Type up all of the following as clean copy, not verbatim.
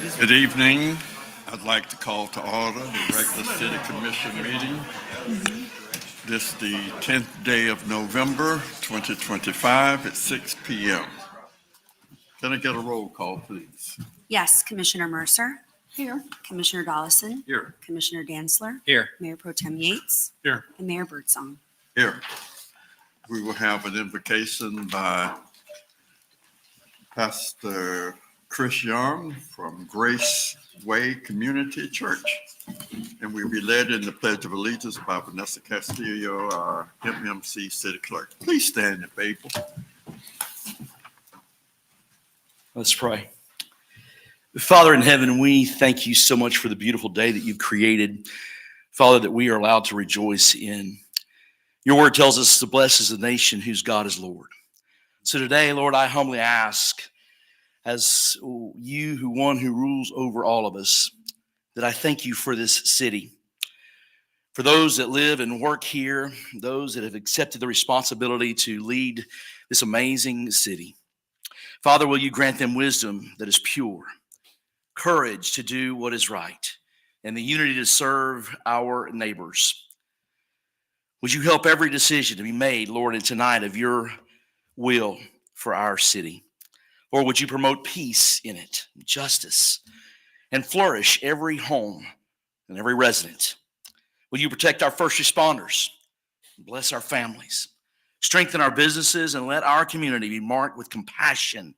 Good evening. I'd like to call to order the regular city commission meeting. This is the 10th day of November, 2025 at 6 p.m. Can I get a roll call, please? Yes, Commissioner Mercer. Here. Commissioner Dollison. Here. Commissioner Dantzler. Here. Mayor Pro Tem Yates. Here. And Mayor Birdsong. Here. We will have an invocation by Pastor Chris Young from Grace Way Community Church. And we'll be led in the Pledge of Allegiance by Vanessa Castillo, our MMC City Clerk. Please stand if able. Let's pray. Father in heaven, we thank you so much for the beautiful day that you've created, Father, that we are allowed to rejoice in. Your word tells us to bless is the nation whose God is Lord. So today, Lord, I humbly ask, as you who rules over all of us, that I thank you for this city, for those that live and work here, those that have accepted the responsibility to lead this amazing city. Father, will you grant them wisdom that is pure, courage to do what is right, and the unity to serve our neighbors. Would you help every decision to be made, Lord, in tonight of your will for our city? Or would you promote peace in it, justice, and flourish every home and every resident? Will you protect our first responders, bless our families, strengthen our businesses, and let our community be marked with compassion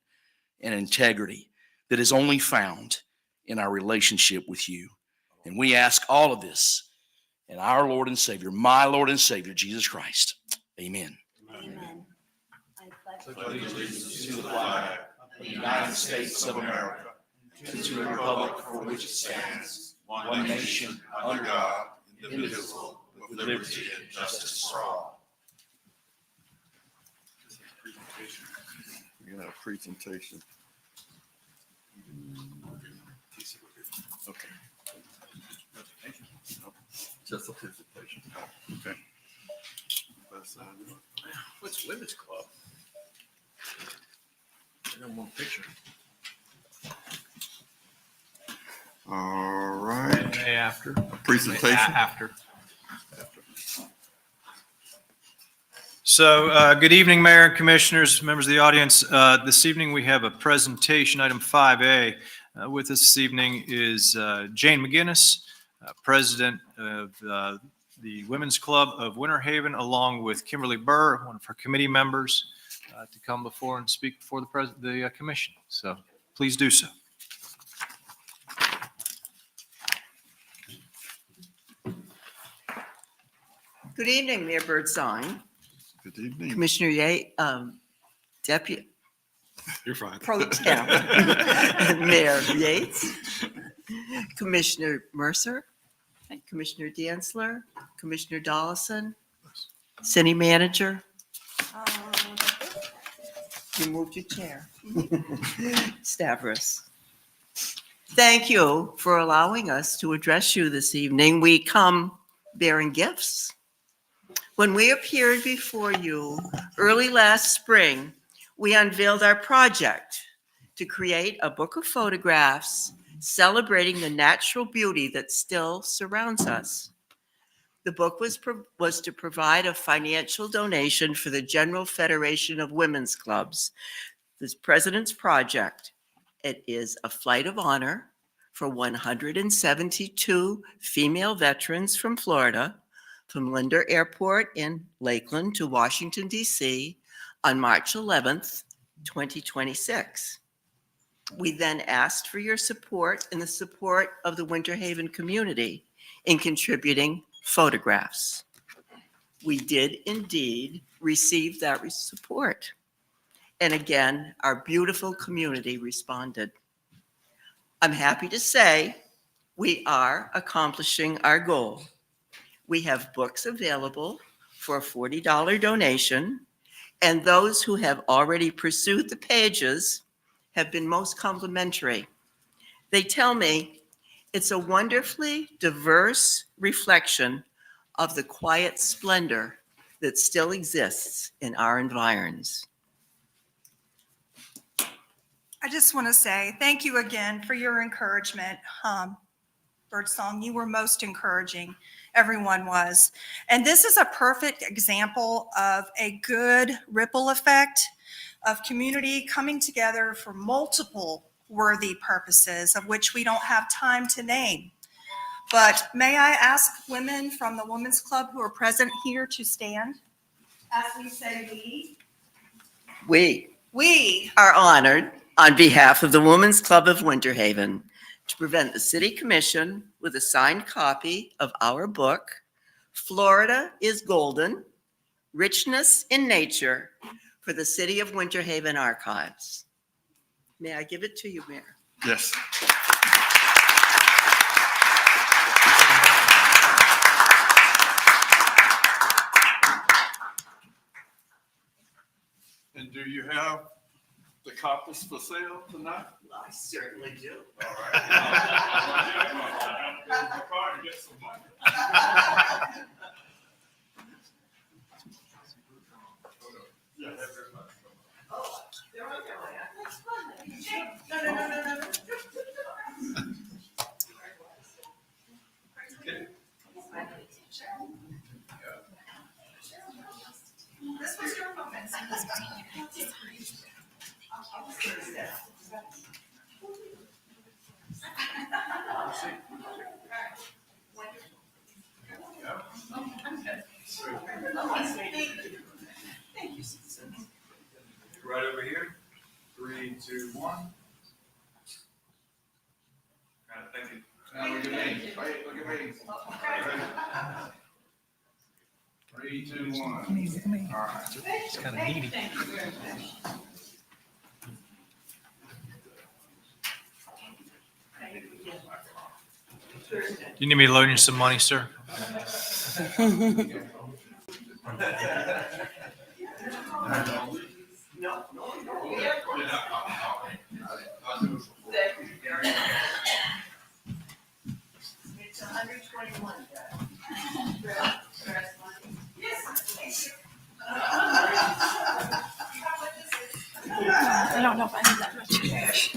and integrity that is only found in our relationship with you. And we ask all of this in our Lord and Savior, my Lord and Savior, Jesus Christ. Amen. Amen. Pledge allegiance to the flag of the United States of America, and to the republic for which it stands, one nation, under God, indivisible, with liberty and justice for all. We're going to have a presentation. Okay. Just a presentation. Okay. What's Women's Club? I got one picture. All right. Day after. Presentation. After. So, good evening, Mayor and Commissioners, members of the audience. This evening we have a presentation, item 5A. With us this evening is Jane McGinnis, President of the Women's Club of Winter Haven, along with Kimberly Burr, one of her committee members, to come before and speak before the commission. So please do so. Good evening, Mayor Birdsong, Good evening. Commissioner Yates, Deputy You're fine. Pro Tem, Mayor Yates, Commissioner Mercer, Commissioner Dantzler, Commissioner Dollison, City Manager. You moved your chair. Stavros. Thank you for allowing us to address you this evening. We come bearing gifts. When we appeared before you early last spring, we unveiled our project to create a book of photographs celebrating the natural beauty that still surrounds us. The book was to provide a financial donation for the General Federation of Women's Clubs, this President's Project. It is a flight of honor for 172 female veterans from Florida, from Linder Airport in Lakeland to Washington, D.C. on March 11th, 2026. We then asked for your support and the support of the Winter Haven community in contributing photographs. We did indeed receive that support. And again, our beautiful community responded. I'm happy to say we are accomplishing our goal. We have books available for a $40 donation, and those who have already pursued the pages have been most complimentary. They tell me it's a wonderfully diverse reflection of the quiet splendor that still exists in our environs. I just want to say thank you again for your encouragement. Birdsong, you were most encouraging. Everyone was. And this is a perfect example of a good ripple effect of community coming together for multiple worthy purposes of which we don't have time to name. But may I ask women from the Women's Club who are present here to stand as we say we are honored on behalf of the Women's Club of Winter Haven to present the City Commission with a signed copy of our book, Florida is Golden, Richness in Nature, for the City of Winter Haven Archives. May I give it to you, Mayor? Yes. And do you have the copies for sale tonight? I certainly do. All right. Get some money. They're on their way. That's fun. No. This was your moment. Thank you, Susan. Right over here. 3, 2, 1. Thank you. Now look at me. Wait, look at me. 3, 2, 1. All right. It's kind of needy. You need me to loan you some money, sir? It's 121. I don't know if I have that much cash.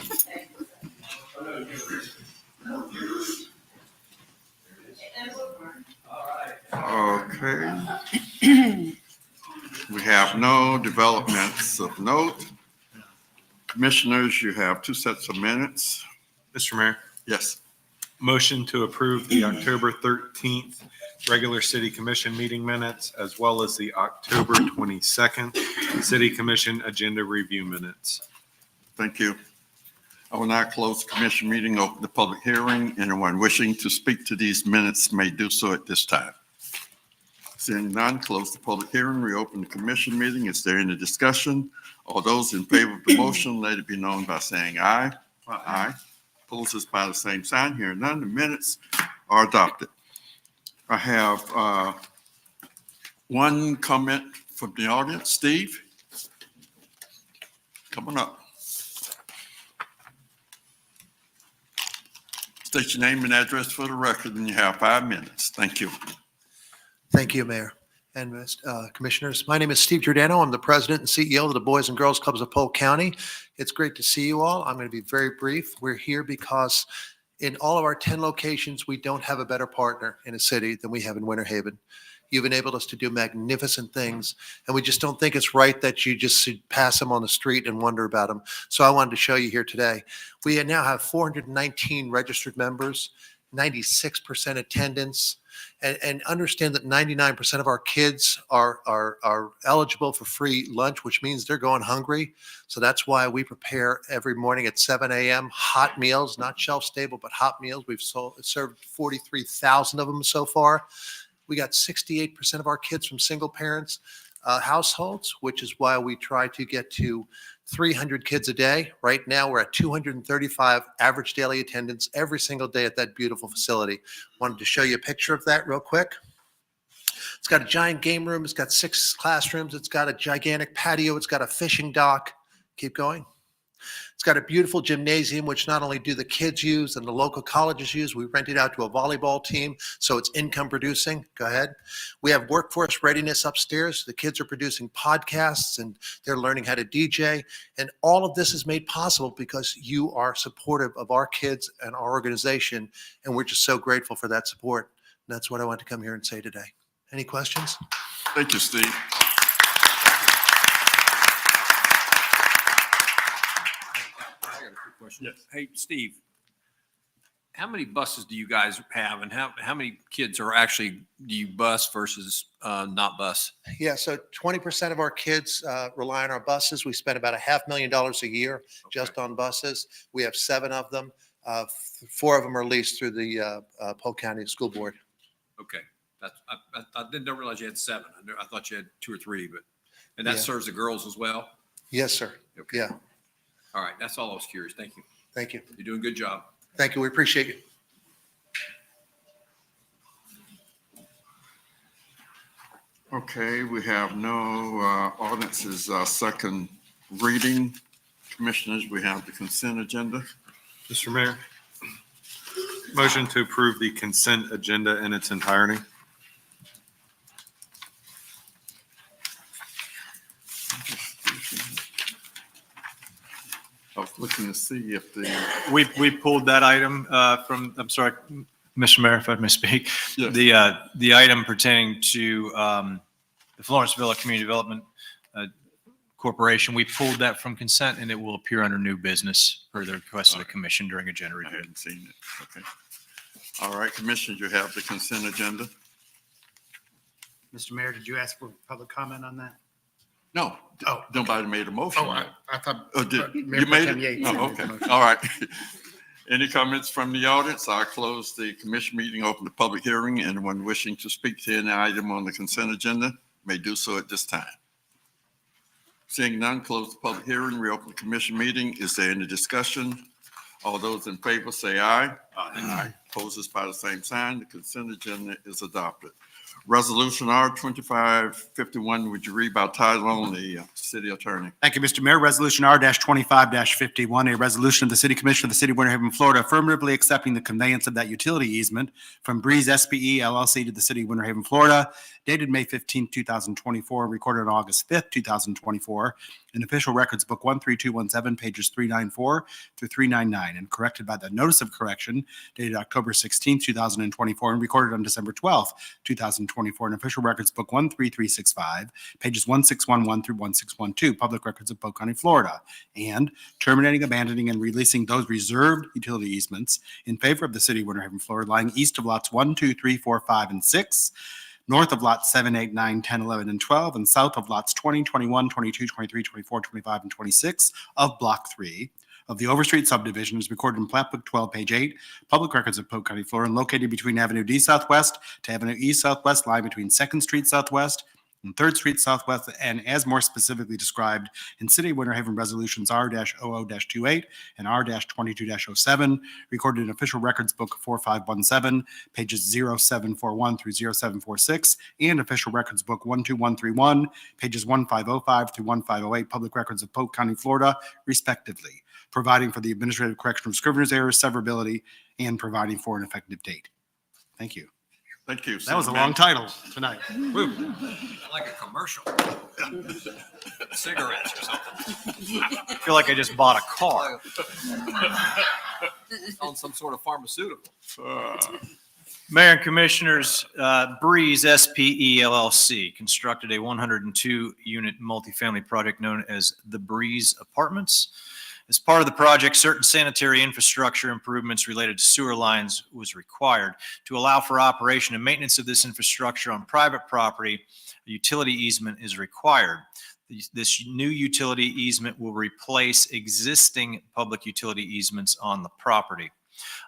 Okay. We have no developments of note. Commissioners, you have 2 sets of minutes. Mr. Mayor, Yes. motion to approve the October 13th regular city commission meeting minutes as well as the October 22nd city commission agenda review minutes. Thank you. I will now close the commission meeting, open the public hearing. Anyone wishing to speak to these minutes may do so at this time. Seeing none, close the public hearing, reopen the commission meeting. Is there any discussion? All those in favor of the motion, let it be known by saying aye. Aye. Opposed by the same sign. Hearing none, the minutes are adopted. I have one comment from the audience. Steve? Come on up. State your name and address for the record, and you have 5 minutes. Thank you. Thank you, Mayor and Commissioners. My name is Steve Giordano. I'm the President and CEO of the Boys and Girls Clubs of Polk County. It's great to see you all. I'm going to be very brief. We're here because in all of our 10 locations, we don't have a better partner in a city than we have in Winter Haven. You've enabled us to do magnificent things, and we just don't think it's right that you just should pass them on the street and wonder about them. So I wanted to show you here today. We now have 419 registered members, 96% attendance, and understand that 99% of our kids are eligible for free lunch, which means they're going hungry. So that's why we prepare every morning at 7 a.m. hot meals, not shelf stable, but hot meals. We've served 43,000 of them so far. We got 68% of our kids from single parents households, which is why we try to get to 300 kids a day. Right now, we're at 235 average daily attendance every single day at that beautiful facility. Wanted to show you a picture of that real quick. It's got a giant game room. It's got 6 classrooms. It's got a gigantic patio. It's got a fishing dock. Keep going. It's got a beautiful gymnasium, which not only do the kids use and the local colleges use, we rent it out to a volleyball team, so it's income producing. Go ahead. We have workforce readiness upstairs. The kids are producing podcasts and they're learning how to DJ. And all of this is made possible because you are supportive of our kids and our organization. And we're just so grateful for that support. And that's what I want to come here and say today. Any questions? Thank you, Steve. Yes. Hey, Steve, how many buses do you guys have and how many kids are actually, do you bus versus not bus? Yeah, so 20% of our kids rely on our buses. We spend about $500,000 a year just on buses. We have 7 of them. 4 of them are leased through the Polk County School Board. Okay. That's, I didn't realize you had 7. I thought you had 2 or 3, and that Yeah. serves the girls as well? Yes, sir. Okay. Yeah, All right. That's all I was curious. Thank you. thank you. You're doing a good job. Thank you. We appreciate you. Okay, we have no ordinances, second reading. Commissioners, we have the consent agenda. Mr. Mayor, motion to approve the consent agenda in its entirety. I was looking to see if the, We pulled that item from, I'm sorry, Mr. Mayor, if I may speak. Yes. The item pertaining to the Florence Villa Community Development Corporation, we pulled that from consent and it will appear under new business per the request of the commission during agenda I review. hadn't seen it. Okay. All right, Commissioners, you have the consent agenda? Mr. Mayor, did you ask for public comment on that? No, Oh, nobody made a motion. Oh, I thought. Oh, did, Mayor you Pro made Tem it? Yates Oh, made the okay, motion. all right. Any comments from the audience? I close the commission meeting, open the public hearing. Anyone wishing to speak to any item on the consent agenda may do so at this time. Seeing none, close the public hearing, reopen the commission meeting. Is there any discussion? All those in favor say aye. Aye. Opposed by the same sign. The consent agenda is adopted. Resolution R 2551, would you read by title only, City Attorney? Thank you, Mr. Mayor. Resolution R-25-51, a resolution of the City Commission of the City of Winter Haven, Florida, affirmatively accepting the conveyance of that utility easement from Breeze SPE LLC to the City of Winter Haven, Florida, dated May 15, 2024, recorded on August 5th, 2024, in Official Records Book 13217, pages 394 through 399, and corrected by the Notice of Correction dated October 16, 2024, and recorded on December 12th, 2024, in Official Records Book 13365, pages 1611 through 1612, Public Records of Polk County, Florida, and terminating, abandoning, and releasing those reserved utility easements in favor of the City of Winter Haven, Florida, lying east of lots 1, 2, 3, 4, 5, and 6, north of lots 7, 8, 9, 10, 11, and 12, and south of lots 20, 21, 22, 23, 24, 25, and 26 of Block 3 of the Overstreet subdivision is recorded in Plat Book 12, page 8, Public Records of Polk County, Florida, and located between Avenue D Southwest to Avenue E Southwest, lying between 2nd Street Southwest and 3rd Street Southwest, and as more specifically described in City of Winter Haven Resolutions R-00-28 and R-22-07, recorded in Official Records Book 4517, pages 0741 through 0746, and Official Records Book 12131, pages 1505 through 1508, Public Records of Polk County, Florida, respectively, providing for the administrative correction of scrivener's errors, severability, and providing for an effective date. Thank you. Thank you. That was a long title tonight. Like a commercial. Cigarettes or something. I feel like I just bought a car. On some sort of pharmaceutical. Mayor and Commissioners, Breeze SPE LLC constructed a 102-unit multifamily project known as the Breeze Apartments. As part of the project, certain sanitary infrastructure improvements related to sewer lines was required. To allow for operation and maintenance of this infrastructure on private property, a utility easement is required. This new utility easement will replace existing public utility easements on the property.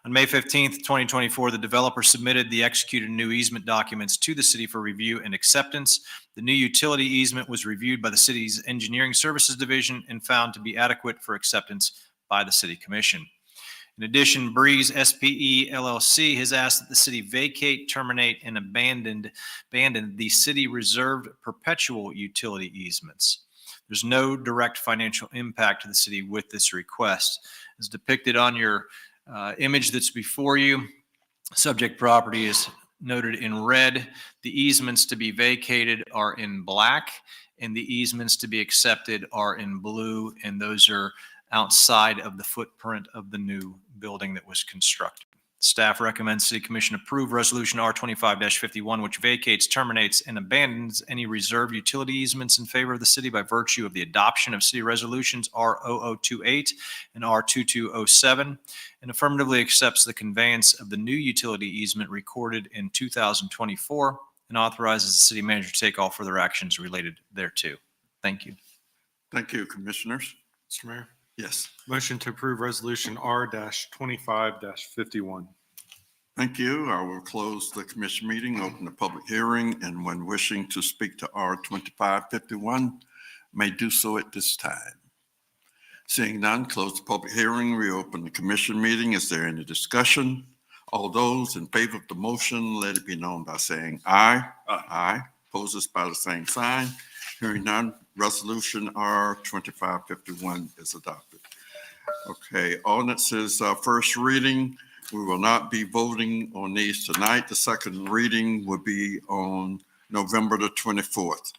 On May 15th, 2024, the developer submitted the executed new easement documents to the city for review and acceptance. The new utility easement was reviewed by the city's Engineering Services Division and found to be adequate for acceptance by the City Commission. In addition, Breeze SPE LLC has asked that the city vacate, terminate, and abandon the city reserved perpetual utility easements. There's no direct financial impact to the city with this request. As depicted on your image that's before you, subject property is noted in red. The easements to be vacated are in black, and the easements to be accepted are in blue, and those are outside of the footprint of the new building that was constructed. Staff recommends City Commission approve Resolution R25-51, which vacates, terminates, and abandons any reserved utility easements in favor of the city by virtue of the adoption of City Resolutions R0028 and R2207, and affirmatively accepts the conveyance of the new utility easement recorded in 2024 and authorizes the city manager to take all further actions related thereto. Thank you. Thank you, Commissioners. Mr. Mayor, Yes. motion to approve Resolution R-25-51. Thank you. I will close the commission meeting, open the public hearing, and when wishing to speak to R2551, may do so at this time. Seeing none, close the public hearing, reopen the commission meeting. Is there any discussion? All those in favor of the motion, let it be known by saying aye. Aye. Opposes by the same sign. Hearing none, Resolution R2551 is adopted. Okay, ordinances, first reading. We will not be voting on these tonight. The second reading will be on November the 24th.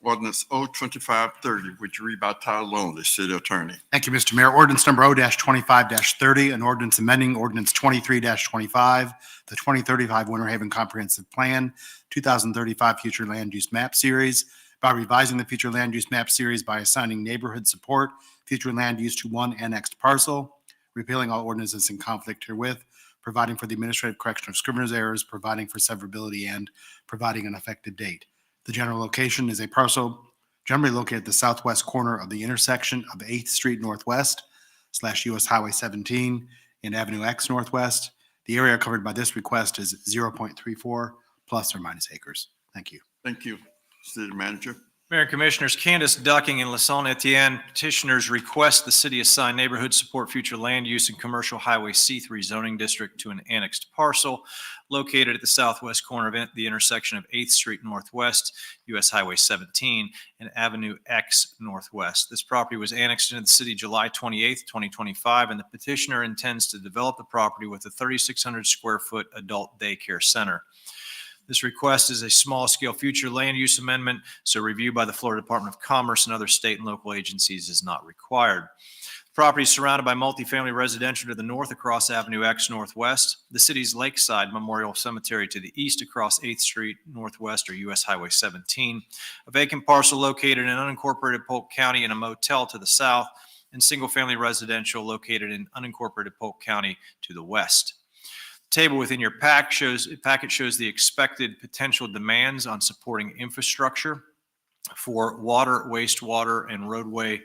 Ordinance O2530, which read by title only, City Attorney. Thank you, Mr. Mayor. Ordinance number O-25-30, an ordinance amending ordinance 23-25, the 2035 Winter Haven Comprehensive Plan, 2035 Future Land Use Map Series, by revising the future land use map series by assigning neighborhood support, future land use to one annexed parcel, repealing all ordinances in conflict herewith, providing for the administrative correction of scrivener's errors, providing for severability, and providing an effective date. The general location is a parcel generally located at the southwest corner of the intersection of 8th Street Northwest / US Highway 17 and Avenue X Northwest. The area covered by this request is 0.34 plus or minus acres. Thank you. Thank you, City Manager. Mayor and Commissioners, Candace Ducking and Lassonde Etienne petitioners request the city assign neighborhood support future land use in Commercial Highway C3 zoning district to an annexed parcel located at the southwest corner of the intersection of 8th Street Northwest, US Highway 17, and Avenue X Northwest. This property was annexed into the city July 28th, 2025, and the petitioner intends to develop the property with a 3,600 square foot adult daycare center. This request is a small-scale future land use amendment, so review by the Florida Department of Commerce and other state and local agencies is not required. The property is surrounded by multifamily residential to the north across Avenue X Northwest, the city's Lakeside Memorial Cemetery to the east across 8th Street Northwest or US Highway 17, a vacant parcel located in unincorporated Polk County and a motel to the south, and single-family residential located in unincorporated Polk County to the west. Table within your packet shows the expected potential demands on supporting infrastructure for water, wastewater, and roadway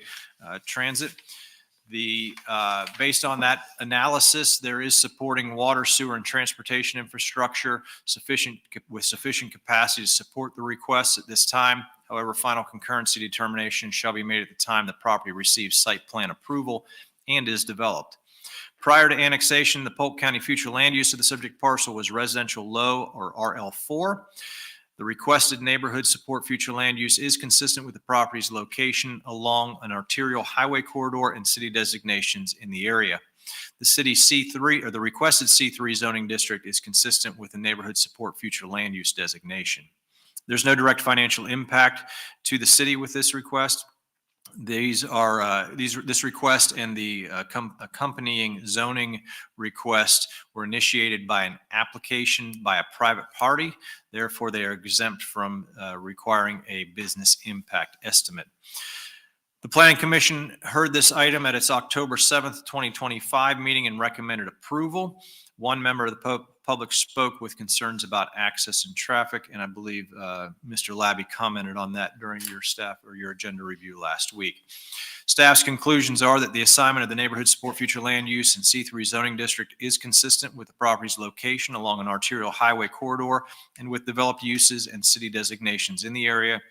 transit. Based on that analysis, there is supporting water, sewer, and transportation infrastructure with sufficient capacity to support the requests at this time. However, final concurrency determination shall be made at the time the property receives site plan approval and is developed. Prior to annexation, the Polk County future land use of the subject parcel was residential low or RL4. The requested neighborhood support future land use is consistent with the property's location along an arterial highway corridor and city designations in the area. The city C3 or the requested C3 zoning district is consistent with the neighborhood support future land use designation. There's no direct financial impact to the city with this request. This request and the accompanying zoning request were initiated by an application by a private party. Therefore, they are exempt from requiring a business impact estimate. The Planning Commission heard this item at its October 7th, 2025 meeting and recommended approval. One member of the public spoke with concerns about access and traffic, and I believe Mr. Labby commented on that during your staff or your agenda review last week. Staff's conclusions are that the assignment of the neighborhood support future land use in C3 zoning district is consistent with the property's location along an arterial highway corridor and with developed uses and city designations in the area,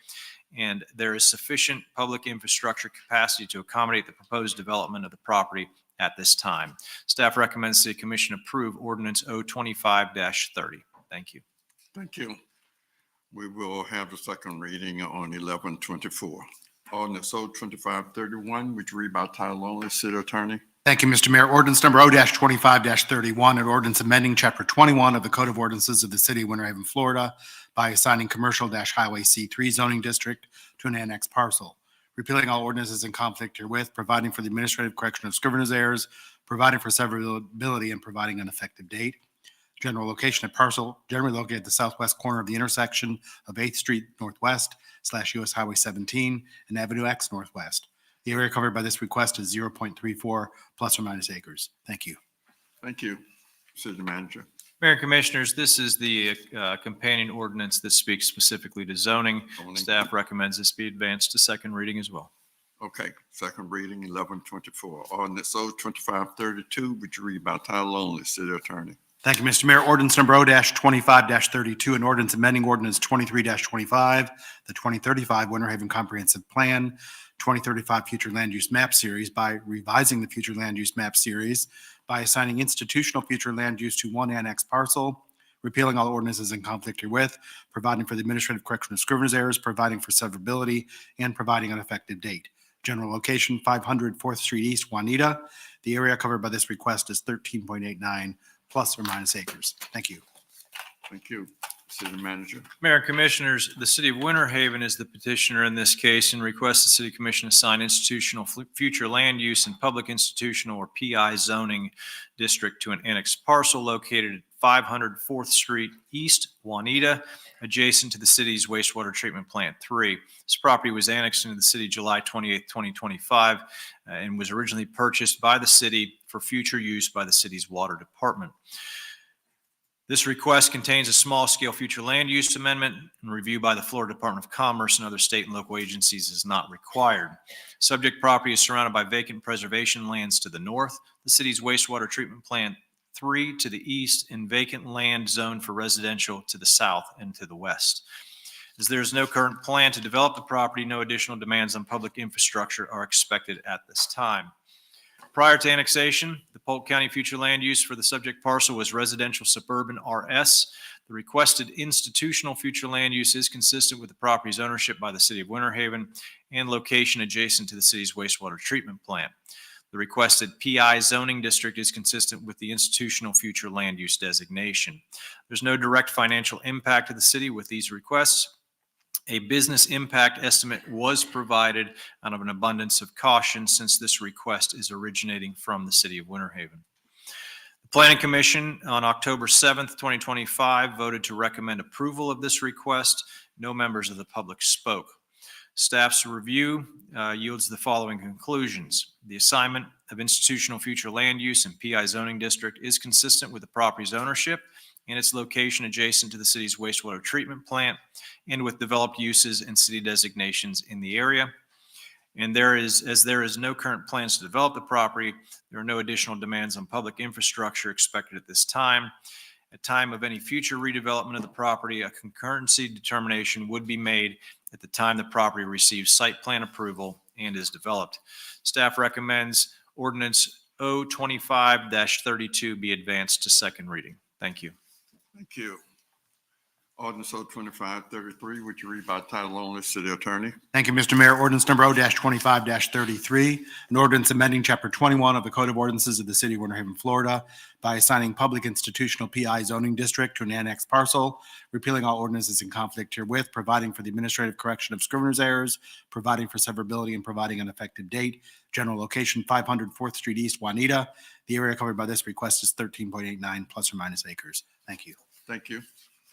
and there is sufficient public infrastructure capacity to accommodate the proposed development of the property at this time. Staff recommends the Commission approve Ordinance O25-30. Thank you. Thank you. We will have the second reading on 1124. Ordinance O 2531, would you read by title only, City Attorney? Thank you, Mr. Mayor. Ordinance number O-25-31, an ordinance amending Chapter 21 of the Code of Ordinances of the City of Winter Haven, Florida by assigning Commercial-Highway C3 zoning district to an annex parcel, repealing all ordinances in conflict herewith, providing for the administrative correction of scrivener's errors, providing for severability, and providing an effective date. General location of parcel generally located at the southwest corner of the intersection of 8th Street Northwest / US Highway 17 and Avenue X Northwest. The area covered by this request is 0.34 plus or minus acres. Thank you. Thank you. City Manager. Mayor and Commissioners, this is the companion ordinance that speaks specifically to zoning. Zoning. Staff recommends this be advanced to second reading as well. Okay, second reading, 1124. Ordinance O 2532, would you read by title only, City Attorney? Thank you, Mr. Mayor. Ordinance number O-25-32, an ordinance amending ordinance 23-25, the 2035 Winter Haven Comprehensive Plan, 2035 Future Land Use Map Series by revising the Future Land Use Map Series by assigning institutional future land use to one annex parcel, repealing all ordinances in conflict herewith, providing for the administrative correction of scrivener's errors, providing for severability, and providing an effective date. General location, 500 4th Street East, Juanita. The area covered by this request is 13.89 plus or minus acres. Thank you. Thank you. City Manager. Mayor and Commissioners, the City of Winter Haven is the petitioner in this case and requests the City Commission assign institutional future land use and public institutional or PI zoning district to an annexed parcel located at 500 4th Street East, Juanita, adjacent to the city's wastewater treatment plant 3. This property was annexed into the city July 28, 2025, and was originally purchased by the city for future use by the city's water department. This request contains a small-scale future land use amendment, and review by the Florida Department of Commerce and other state and local agencies is not required. Subject property is surrounded by vacant preservation lands to the north, the city's wastewater treatment plant 3 to the east, and vacant land zoned for residential to the south and to the west. As there is no current plan to develop the property, no additional demands on public infrastructure are expected at this time. Prior to annexation, the Polk County future land use for the subject parcel was residential suburban RS. The requested institutional future land use is consistent with the property's ownership by the City of Winter Haven and location adjacent to the city's wastewater treatment plant. The requested PI zoning district is consistent with the institutional future land use designation. There's no direct financial impact to the city with these requests. A business impact estimate was provided out of an abundance of caution since this request is originating from the City of Winter Haven. The Planning Commission on October 7th, 2025 voted to recommend approval of this request. No members of the public spoke. Staff's review yields the following conclusions. The assignment of institutional future land use and PI zoning district is consistent with the property's ownership and its location adjacent to the city's wastewater treatment plant and with developed uses and city designations in the area. And there is no current plans to develop the property, there are no additional demands on public infrastructure expected at this time. At time of any future redevelopment of the property, a concurrency determination would be made at the time the property receives site plan approval and is developed. Staff recommends ordinance O-25-32 be advanced to second reading. Thank you. Thank you. Ordinance O 2533, would you read by title only, City Attorney? Thank you, Mr. Mayor. Ordinance number O-25-33, an ordinance amending Chapter 21 of the Code of Ordinances of the City of Winter Haven, Florida by assigning public institutional PI zoning district to an annexed parcel, repealing all ordinances in conflict herewith, providing for the administrative correction of scrivener's errors, providing for severability, and providing an effective date. General location, 500 4th Street East, Juanita. The area covered by this request is 13.89 plus or minus acres. Thank you. Thank you.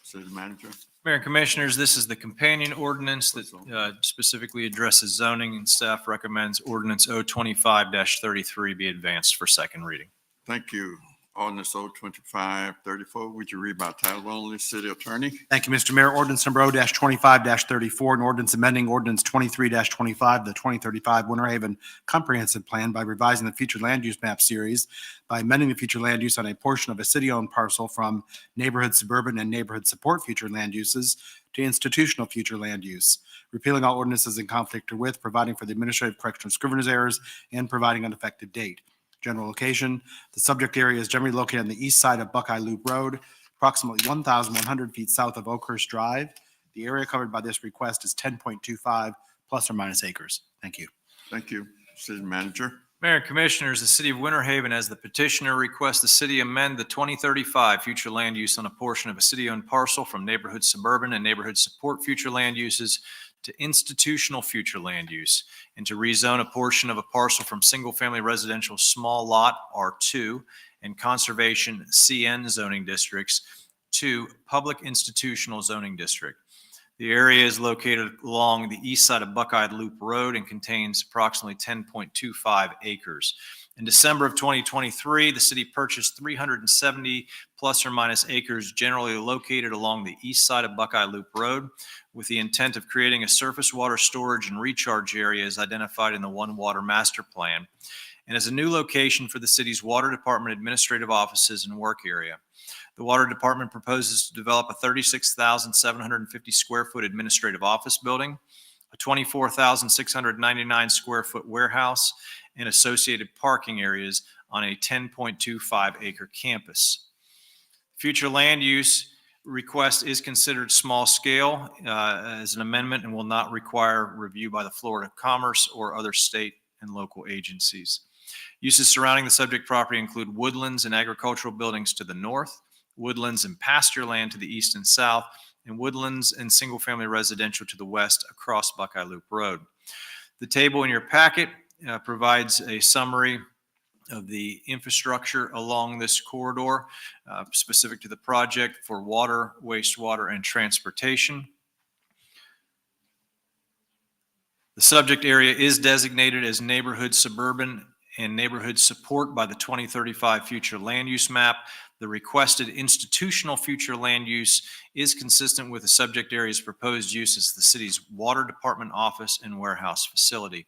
City Manager. Mayor and Commissioners, this is the companion ordinance that specifically addresses zoning, and staff recommends ordinance O-25-33 be advanced for second reading. Thank you. Ordinance O 2534, would you read by title only, City Attorney? Thank you, Mr. Mayor. Ordinance number O-25-34, an ordinance amending ordinance 23-25, the 2035 Winter Haven Comprehensive Plan by revising the future land use map series by amending the future land use on a portion of a city-owned parcel from neighborhood suburban and neighborhood support future land uses to institutional future land use, repealing all ordinances in conflict herewith, providing for the administrative correction of scrivener's errors, and providing an effective date. General location, the subject area is generally located on the east side of Buckeye Loop Road, approximately 1,100 feet south of Oakhurst Drive. The area covered by this request is 10.25 plus or minus acres. Thank you. Thank you. City Manager. Mayor and Commissioners, the City of Winter Haven, as the petitioner, requests the city amend the 2035 future land use on a portion of a city-owned parcel from neighborhood suburban and neighborhood support future land uses to institutional future land use, and to rezone a portion of a parcel from single-family residential small lot R2 and conservation CN zoning districts to public institutional zoning district. The area is located along the east side of Buckeye Loop Road and contains approximately 10.25 acres. In December of 2023, the city purchased 370 plus or minus acres generally located along the east side of Buckeye Loop Road with the intent of creating a surface water storage and recharge area as identified in the One Water Master Plan, and as a new location for the city's Water Department administrative offices and work area. The Water Department proposes to develop a 36,750 square foot administrative office building, a 24,699 square foot warehouse, and associated parking areas on a 10.25 acre campus. Future land use request is considered small scale as an amendment and will not require review by the Florida Commerce or other state and local agencies. Uses surrounding the subject property include woodlands and agricultural buildings to the north, woodlands and pasture land to the east and south, and woodlands and single-family residential to the west across Buckeye Loop Road. The table in your packet provides a summary of the infrastructure along this corridor specific to the project for water, wastewater, and transportation. The subject area is designated as neighborhood suburban and neighborhood support by the 2035 future land use map. The requested institutional future land use is consistent with the subject area's proposed use as the city's water department office and warehouse facility.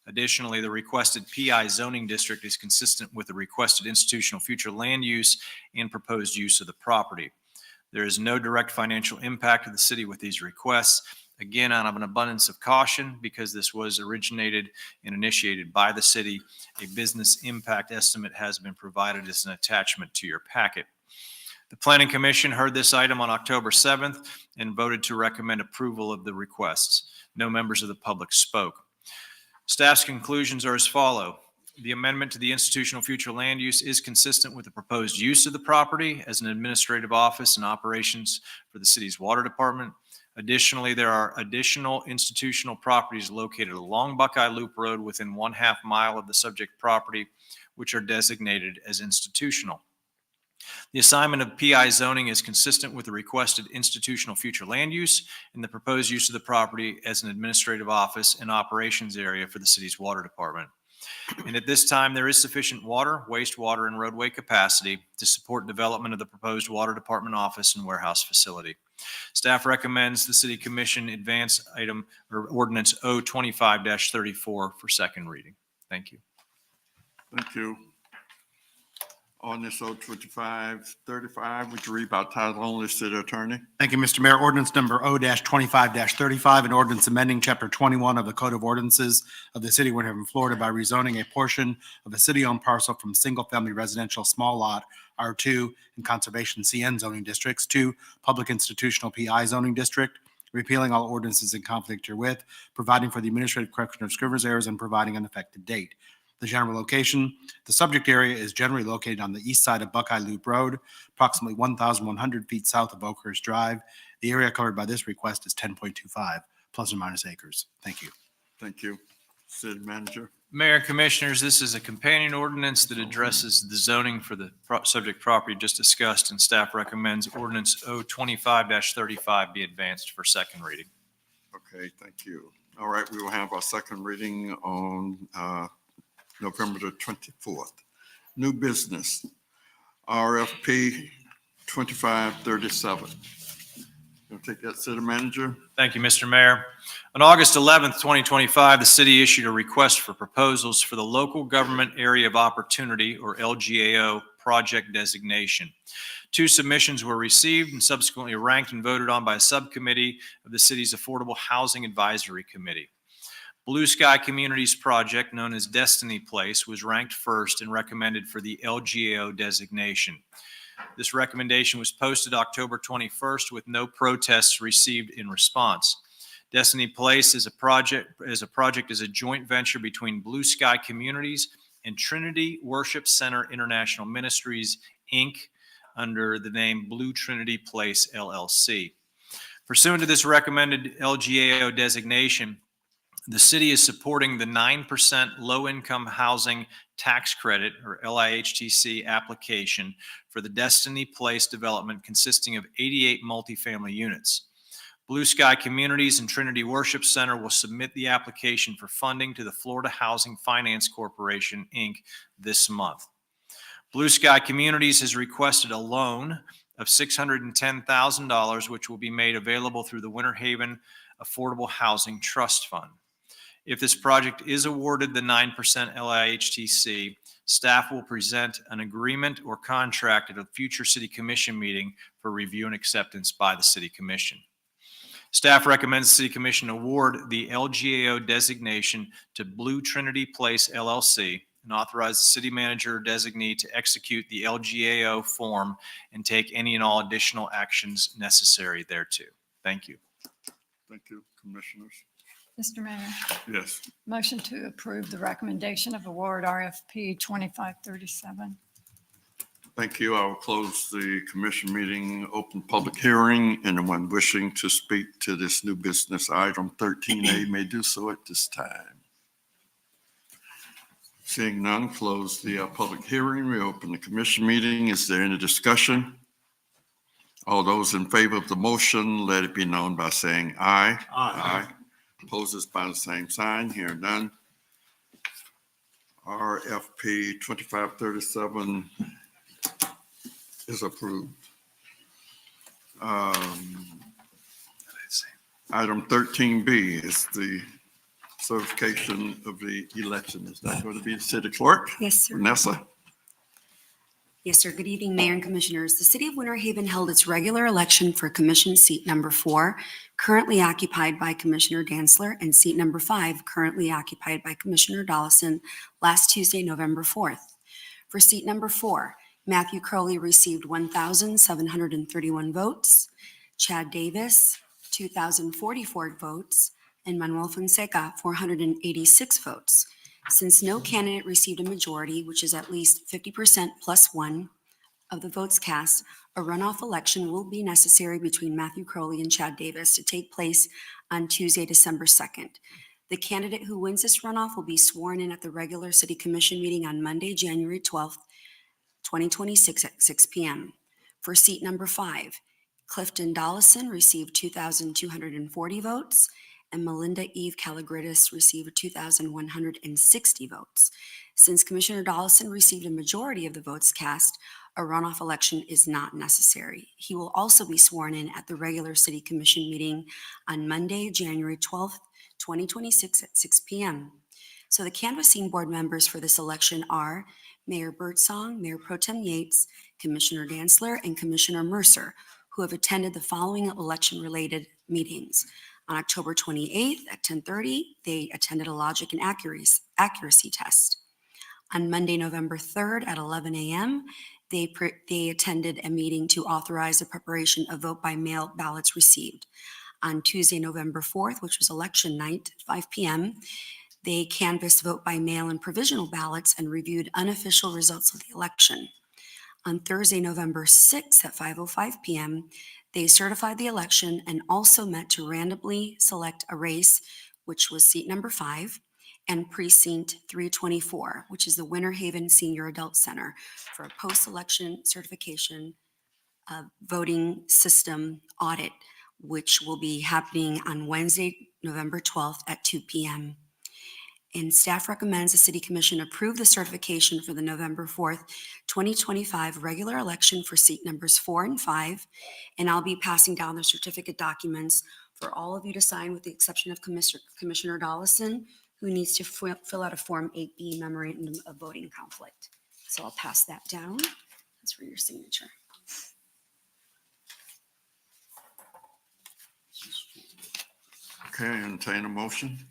Additionally, the requested PI zoning district is consistent with the requested institutional future land use and proposed use of the property. There is no direct financial impact to the city with these requests. Again, out of an abundance of caution, because this was originated and initiated by the city, a business impact estimate has been provided as an attachment to your packet. The Planning Commission heard this item on October 7th and voted to recommend approval of the requests. No members of the public spoke. Staff's conclusions are as follow. The amendment to the institutional future land use is consistent with the proposed use of the property as an administrative office and operations for the city's water department. Additionally, there are additional institutional properties located along Buckeye Loop Road within 1/2 mile of the subject property, which are designated as institutional. The assignment of PI zoning is consistent with the requested institutional future land use and the proposed use of the property as an administrative office and operations area for the city's water department. And at this time, there is sufficient water, wastewater, and roadway capacity to support development of the proposed water department office and warehouse facility. Staff recommends the City Commission advance item or ordinance O25-34 for second reading. Thank you. Thank you. Ordinance O25-35, would you read by title only, City Attorney? Thank you, Mr. Mayor. Ordinance number O-25-35, an ordinance amending Chapter 21 of the Code of Ordinances of the City of Winter Haven, Florida by rezoning a portion of a city-owned parcel from single-family residential small lot R2 and conservation CN zoning districts to public institutional PI zoning district, repealing all ordinances in conflict herewith, providing for the administrative correction of scrivener's errors, and providing an effective date. The general location, the subject area is generally located on the east side of Buckeye Loop Road, approximately 1,100 feet south of Oakhurst Drive. The area covered by this request is 10.25 plus or minus acres. Thank you. Thank you. City Manager. Mayor and Commissioners, this is a companion ordinance that addresses the zoning for the subject property just discussed, and staff recommends ordinance O25-35 be advanced for second reading. Okay, thank you. All right, we will have our second reading on November the 24th. New business, RFP 2537. You'll take that, City Manager? Thank you, Mr. Mayor. On August 11th, 2025, the city issued a request for proposals for the Local Government Area of Opportunity, or LGAO, project designation. 2 submissions were received and subsequently ranked and voted on by a subcommittee of the city's Affordable Housing Advisory Committee. Blue Sky Communities project, known as Destiny Place, was ranked first and recommended for the LGAO designation. This recommendation was posted October 21st with no protests received in response. Destiny Place is a joint venture between Blue Sky Communities and Trinity Worship Center International Ministries, Inc., under the name Blue Trinity Place LLC. Pursuant to this recommended LGAO designation, the city is supporting the 9% low-income housing tax credit, or LIHTC, application for the Destiny Place development consisting of 88 multifamily units. Blue Sky Communities and Trinity Worship Center will submit the application for funding to the Florida Housing Finance Corporation, Inc. this month. Blue Sky Communities has requested a loan of $610,000, which will be made available through the Winter Haven Affordable Housing Trust Fund. If this project is awarded the 9% LIHTC, staff will present an agreement or contract at a future City Commission meeting for review and acceptance by the City Commission. Staff recommends the City Commission award the LGAO designation to Blue Trinity Place LLC and authorize the city manager or designee to execute the LGAO form and take any and all additional actions necessary thereto. Thank you. Thank you, Commissioners. Mr. Mayor, Yes. motion to approve the recommendation of award RFP 2537. Thank you. I will close the commission meeting, open public hearing. Anyone wishing to speak to this new business item 13A may do so at this time. Seeing none, close the public hearing. We open the commission meeting. Is there any discussion? All those in favor of the motion, let it be known by saying aye. Aye. Opposes by the same sign. Here none. RFP 2537 is approved. Item 13B is the certification of the election. Is that going to be the city clerk? Yes, sir. Vanessa? Yes, sir. Good evening, Mayor and Commissioners. The City of Winter Haven held its regular election for Commission Seat Number 4, currently occupied by Commissioner Dantzler, and Seat Number 5, currently occupied by Commissioner Dollison, last Tuesday, November 4th. For Seat Number 4, Matthew Crowley received 1,731 votes, Chad Davis, 2,044 votes, and Manuel Fonseca, 486 votes. Since no candidate received a majority, which is at least 50% plus one of the votes cast, a runoff election will be necessary between Matthew Crowley and Chad Davis to take place on Tuesday, December 2nd. The candidate who wins this runoff will be sworn in at the regular City Commission meeting on Monday, January 12th, 2026 at 6 p.m. For seat number 5, Clifton Dollison received 2,240 votes, and Melinda Eve Calagridis received 2,160 votes. Since Commissioner Dollison received a majority of the votes cast, a runoff election is not necessary. He will also be sworn in at the regular City Commission meeting on Monday, January 12th, 2026 at 6 p.m. So the canvassing board members for this election are Mayor Birdsong, Mayor Pro Tem Yates, Commissioner Dantzler, and Commissioner Mercer, who have attended the following election-related meetings. On October 28th at 10:30, they attended a logic and accuracy test. On Monday, November 3rd at 11 a.m., they attended a meeting to authorize the preparation of vote-by-mail ballots received. On Tuesday, November 4th, which was election night, 5 p.m., they canvassed vote-by-mail and provisional ballots and reviewed unofficial results of the election. On Thursday, November 6th at 5:05 p.m., they certified the election and also met to randomly select a race, which was seat number 5, and precinct 324, which is the Winter Haven Senior Adult Center, for a post-election certification voting system audit, which will be happening on Wednesday, November 12th at 2 p.m. And staff recommends the City Commission approve the certification for the November 4th, 2025 regular election for seat numbers 4 and 5. And I'll be passing down the certificate documents for all of you to sign, with the exception of Commissioner Dollison, who needs to fill out a Form 8B memorandum of voting conflict. So I'll pass that down. That's for your signature. Okay, entertain a motion.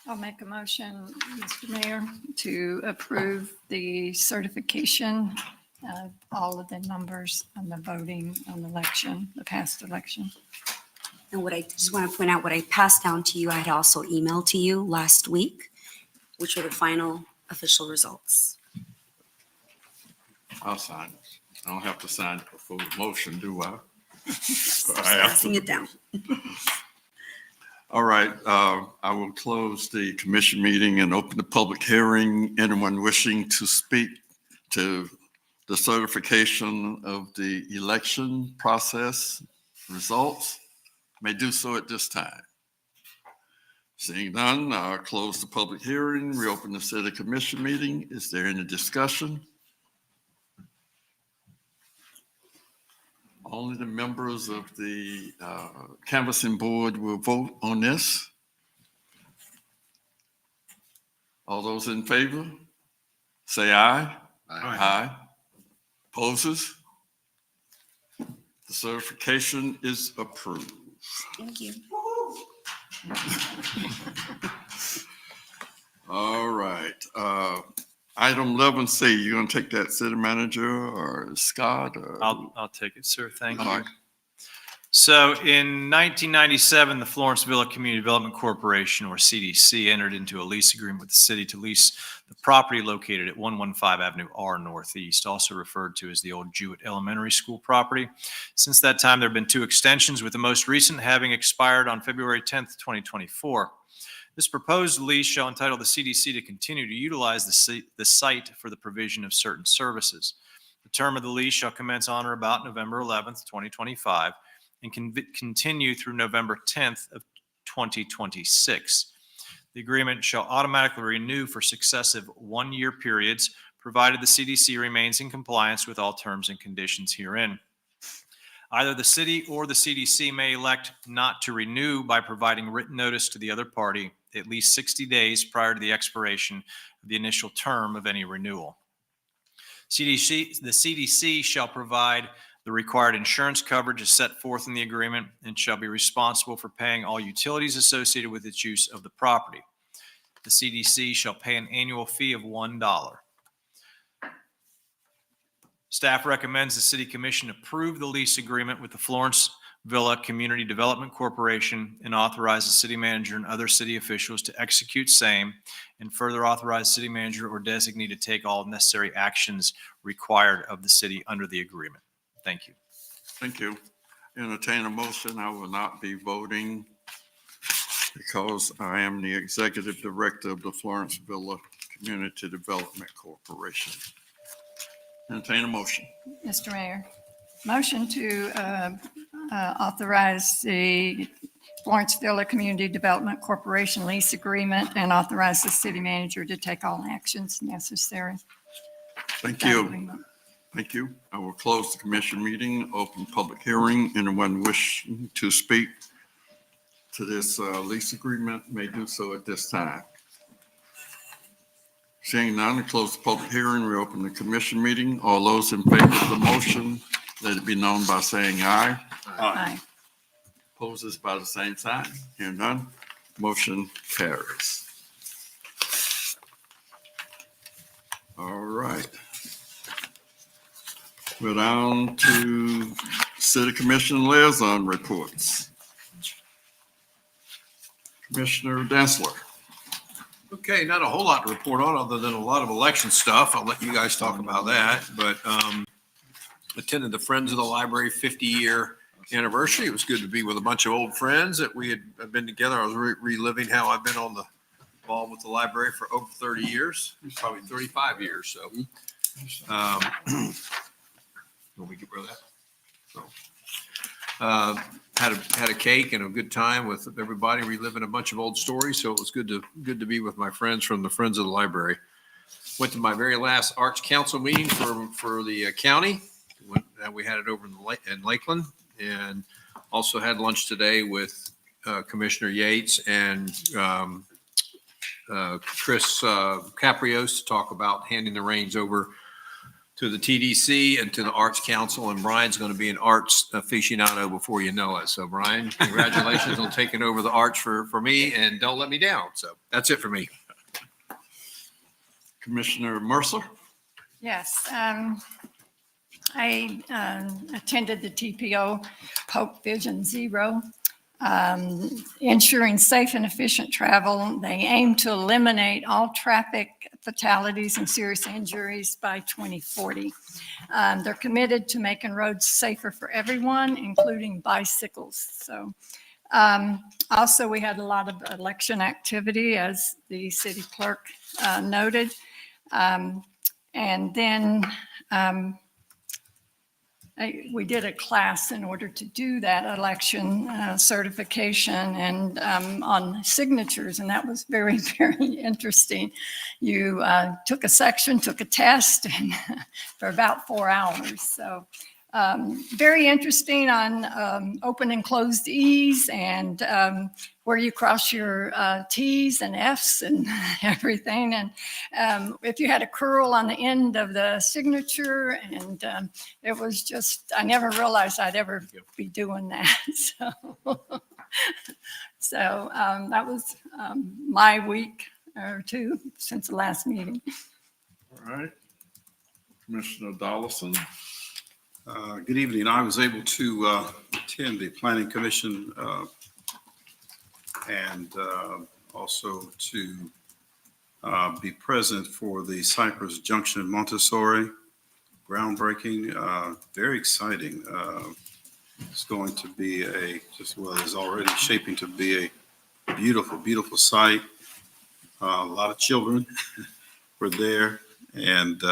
I'll make a motion, Mr. Mayor, to approve the certification of all of the numbers on the voting on the election, the past election. And what I just want to point out, what I passed down to you, I had also emailed to you last week, which are the final official results. I'll sign it. I don't have to sign it before the motion, do I? Just I have passing to. it down. All right, I will close the commission meeting and open the public hearing. Anyone wishing to speak to the certification of the election process results may do so at this time. Seeing none, I'll close the public hearing, reopen the city commission meeting. Is there any discussion? Only the members of the canvassing board will vote on this. All those in favor, say aye. Aye. Opposes? The certification is approved. Thank you. All right. Item 11C, you gonna take that, city manager or Scott? Or- I'll take it, sir. Thank All you. right. So in 1997, the Florence Villa Community Development Corporation, or CDC, entered into a lease agreement with the city to lease the property located at 115 Avenue R Northeast, also referred to as the old Jewett Elementary School property. Since that time, there have been 2 extensions, with the most recent having expired on February 10th, 2024. This proposed lease shall entitle the CDC to continue to utilize the site for the provision of certain services. The term of the lease shall commence on or about November 11th, 2025, and continue through November 10th of 2026. The agreement shall automatically renew for successive 1-year periods, provided the CDC remains in compliance with all terms and conditions herein. Either the city or the CDC may elect not to renew by providing written notice to the other party at least 60 days prior to the expiration of the initial term of any renewal. The CDC shall provide the required insurance coverage as set forth in the agreement and shall be responsible for paying all utilities associated with its use of the property. The CDC shall pay an annual fee of $1. Staff recommends the City Commission approve the lease agreement with the Florence Villa Community Development Corporation and authorize the city manager and other city officials to execute same, and further authorize city manager or designee to take all necessary actions required of the city under the agreement. Thank you. Thank you. Entertain a motion. I will not be voting because I am the executive director of the Florence Villa Community Development Corporation. Entertain a motion. Mr. Mayor, motion to authorize the Florence Villa Community Development Corporation lease agreement and authorize the city manager to take all actions necessary. Thank you. Thank you. I will close the commission meeting, open public hearing. Anyone wishing to speak to this lease agreement may do so at this time. Seeing none, I close the public hearing, reopen the commission meeting. All those in favor of the motion, let it be known by saying aye. Aye. Opposes by the same sign. Hearing none, motion carries. All right. We're down to city commission liaison reports. Commissioner Densler. Okay, not a whole lot to report on other than a lot of election stuff. I'll let you guys talk about that, but attended the Friends of the Library 50-year anniversary. It was good to be with a bunch of old friends that we had been together. I was reliving how I've been involved with the library for over 30 years, probably 35 years. So, when we get rid of that. So, had a cake and a good time with everybody, reliving a bunch of old stories. So it was good to be with my friends from the Friends of the Library. Went to my very last Arts Council meeting for the county. We had it over in Lakeland, and also had lunch today with Commissioner Yates and Chris Caprios to talk about handing the reins over to the TDC and to the Arts Council. And Brian's going to be an arts aficionado before you know it. So Brian, congratulations on taking over the arts for me, and don't let me down. So that's it for me. Commissioner Mercer. Yes, I attended the TPO Hope Vision Zero ensuring safe and efficient travel. They aim to eliminate all traffic fatalities and serious injuries by 2040. They're committed to making roads safer for everyone, including bicycles. So also, we had a lot of election activity, as the city clerk noted. And then we did a class in order to do that election certification and on signatures, and that was very, very interesting. You took a section, took a test, and for about 4 hours. So very interesting on open and closed E's and where you cross your T's and F's and everything. And if you had a curl on the end of the signature, and it was just, I never realized I'd ever be doing that. So that was my week or two since the last meeting. All right. Commissioner Dollison. Good evening. I was able to attend the Planning Commission and also to be present for the Cypress Junction Montessori groundbreaking. Very exciting. It's going to be is already shaping to be a beautiful, beautiful site. A lot of children were there, and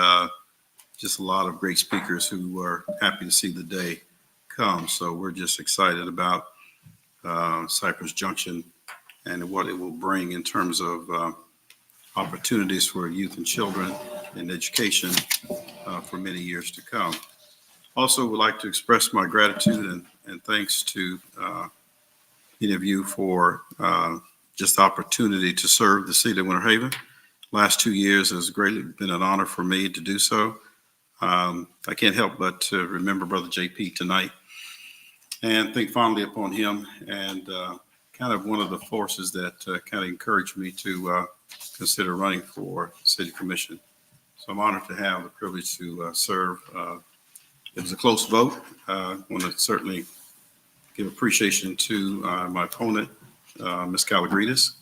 just a lot of great speakers who are happy to see the day come. So we're just excited about Cypress Junction and what it will bring in terms of opportunities for youth and children and education for many years to come. Also, would like to express my gratitude and thanks to any of you for just the opportunity to serve the city of Winter Haven. Last 2 years has greatly been an honor for me to do so. I can't help but to remember Brother JP tonight and think fondly upon him, and kind of one of the forces that kind of encouraged me to consider running for City Commission. So I'm honored to have the privilege to serve. It was a close vote. I want to certainly give appreciation to my opponent, Ms. Calagrides,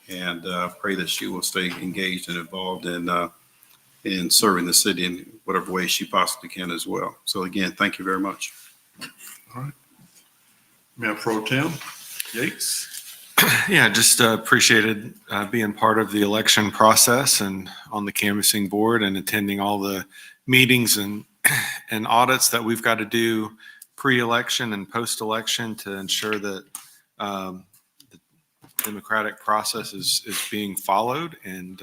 and pray that she will stay engaged and involved in serving the city in whatever way she possibly can as well. So again, thank you very much. All right. Mayor Pro Tem Yates. Yeah, just appreciated being part of the election process and on the canvassing board and attending all the meetings and audits that we've got to do pre-election and post-election to ensure that the democratic process is being followed. And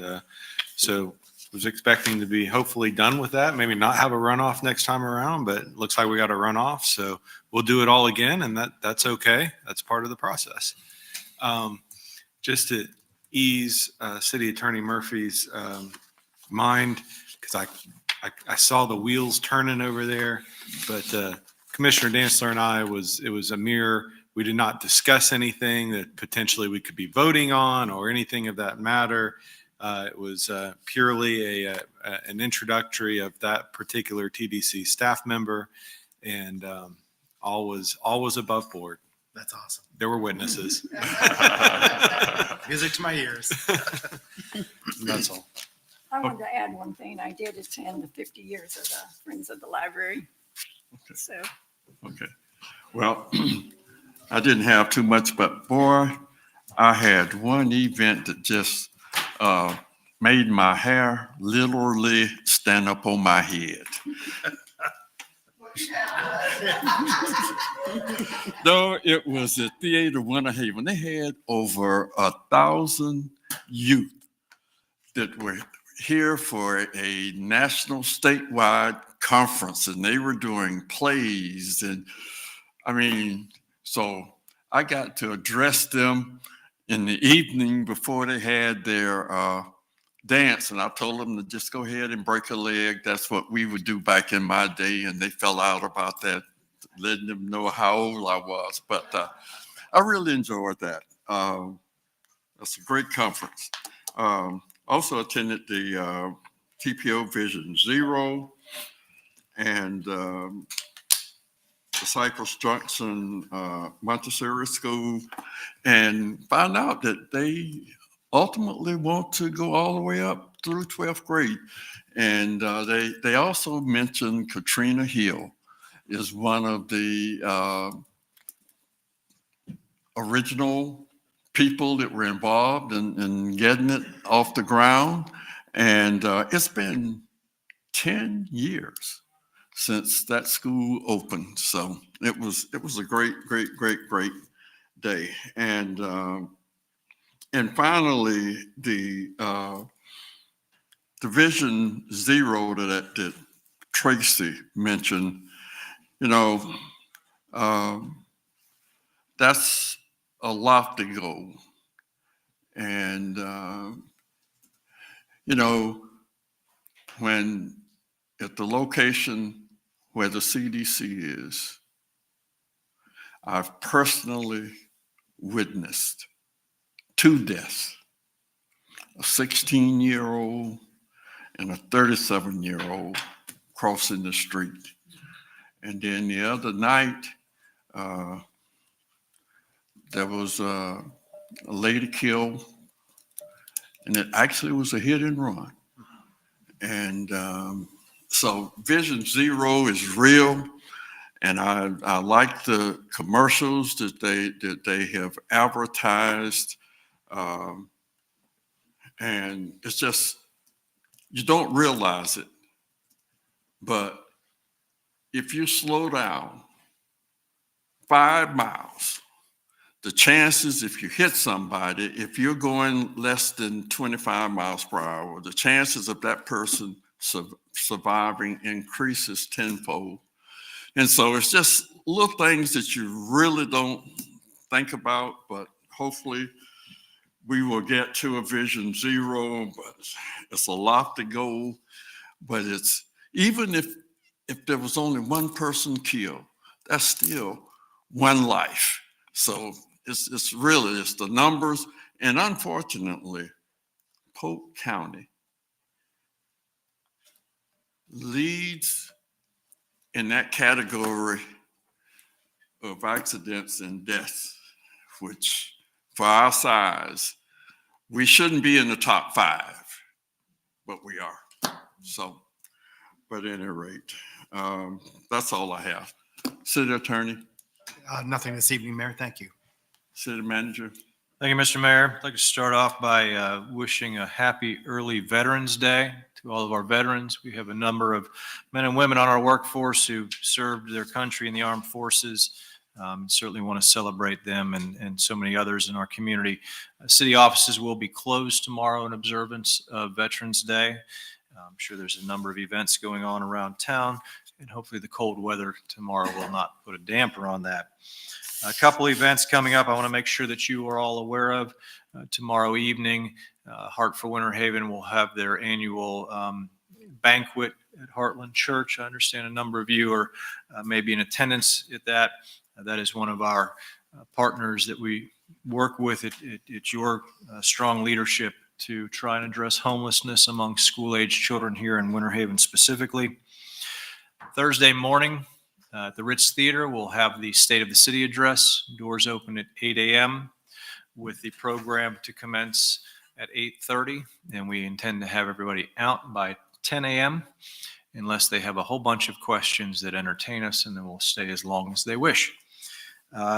so was expecting to be hopefully done with that, maybe not have a runoff next time around, but it looks like we got a runoff. So we'll do it all again, and that's okay. That's part of the process. Just to ease City Attorney Murphy's mind, because I saw the wheels turning over there, but Commissioner Dantzler and I, it was a mere, we did not discuss anything that potentially we could be voting on or anything of that matter. It was purely an introductory of that particular TDC staff member, and all was above board. That's awesome. There were witnesses. Music to my ears. That's all. I wanted to add one thing. I did attend the 50 years of the Friends of the Library. So Okay. Well, I didn't have too much, but boy, I had one event that just made my hair literally stand up on my head. No, it was at Theater Winter Haven. They had over 1,000 youth that were here for a national statewide conference, and they were doing plays. And I mean, so I got to address them in the evening before they had their dance, and I told them to just go ahead and break a leg. That's what we would do back in my day, and they fell out about that, letting them know how old I was. But I really enjoyed that. That's a great conference. Also attended the TPO Vision Zero, and the Cypress Junction Montessori School and found out that they ultimately want to go all the way up through 12th grade. And they also mentioned Katrina Hill is one of the original people that were involved in getting it off the ground. And it's been 10 years since that school opened. So it was a great day. And finally, the Division Zero that Tracy mentioned, you know, that's a lofty goal. And, you know, when at the location where the CDC is, I've personally witnessed 2 deaths, a 16-year-old and a 37-year-old crossing the street. And then the other night, there was a lady killed, and it actually was a hit and run. And so Vision Zero is real, and I like the commercials that they have advertised, and it's just, you don't realize it, but if you slow down 5 miles, the chances, if you hit somebody, if you're going less than 25 miles per hour, the chances of that person surviving increases tenfold. And so it's just little things that you really don't think about, but hopefully we will get to a Vision Zero. But it's a lofty goal, but it's, even if there was only one person killed, that's still one life. So it's really, it's the numbers. And unfortunately, Polk County leads in that category of accidents and deaths, which for our size, we shouldn't be in the top 5, but we are. So, but at any rate, that's all I have. City Attorney, Nothing this evening, Mayor. Thank you. City Manager. Thank you, Mr. Mayor. I'd like to start off by wishing a happy early Veterans Day to all of our veterans. We have a number of men and women on our workforce who served their country in the armed forces. Certainly want to celebrate them and so many others in our community. City offices will be closed tomorrow in observance of Veterans Day. I'm sure there's a number of events going on around town, and hopefully the cold weather tomorrow will not put a damper on that. A couple events coming up I want to make sure that you are all aware of. Tomorrow evening, Heart for Winter Haven will have their annual banquet at Heartland Church. I understand a number of you are maybe in attendance at that. That is one of our partners that we work with. It's your strong leadership to try and address homelessness among school-age children here in Winter Haven specifically. Thursday morning, at the Ritz Theater, we'll have the State of the City address. Doors open at 8 a.m. with the program to commence at 8:30. And we intend to have everybody out by 10 a.m. unless they have a whole bunch of questions that entertain us, and then we'll stay as long as they wish.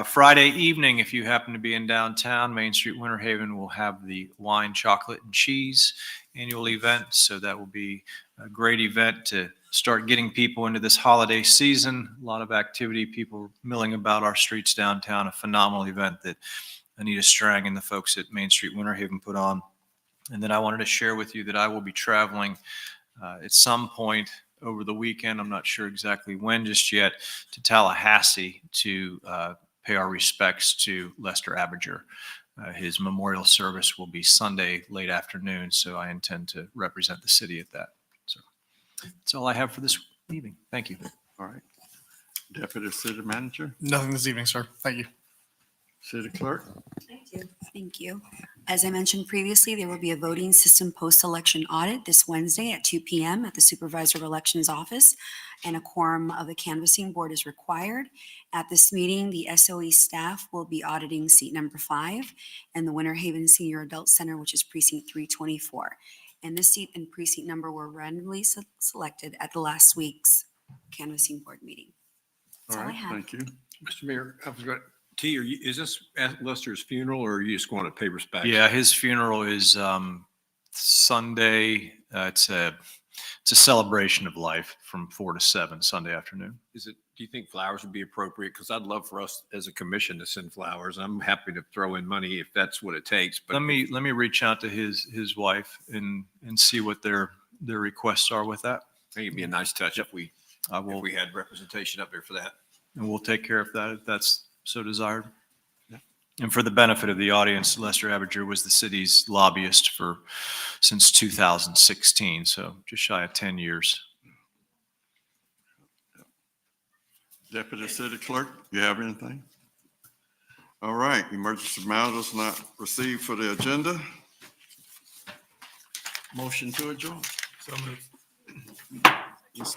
Friday evening, if you happen to be in downtown, Main Street, Winter Haven will have the Wine, Chocolate, and Cheese annual event. So that will be a great event to start getting people into this holiday season. A lot of activity, people milling about our streets downtown, a phenomenal event that Anita Strang and the folks at Main Street, Winter Haven put on. And then I wanted to share with you that I will be traveling at some point over the weekend. I'm not sure exactly when just yet, to Tallahassee to pay our respects to Lester Abinger. His memorial service will be Sunday late afternoon, so I intend to represent the city at that. So that's all I have for this evening. Thank you. All right. Deputy City Manager, Nothing this evening, sir. Thank you. City Clerk. Thank Thank you. As I mentioned previously, there will be a voting system post-election audit this Wednesday at 2 p.m. at the Supervisor of Elections office, and a quorum of the canvassing board is required. At this meeting, the SOE staff will be auditing seat number 5 and the Winter Haven Senior Adult Center, which is precinct 324. And this seat and precinct number were randomly selected at the last week's canvassing board meeting. That's All all I right, have. thank you. Mr. Mayor, I was going, T, is this at Lester's funeral or are you just going to pay respects? Yeah, his funeral is Sunday. It's a celebration of life from 4 to 7 Sunday afternoon. Do you think flowers would be appropriate? Because I'd love for us as a commission to send flowers. I'm happy to throw in money if that's what it takes, but. Let me reach out to his wife and see what their requests are with that. I think it'd be a nice touch if I will, we had representation up there for that. and we'll take care of that if that's so desired. And for the benefit of the audience, Lester Abinger was the city's lobbyist since 2016, so just shy of 10 years. Deputy City Clerk, you have anything? All right, emergency matters not received for the agenda. Motion to adjourn. So moved.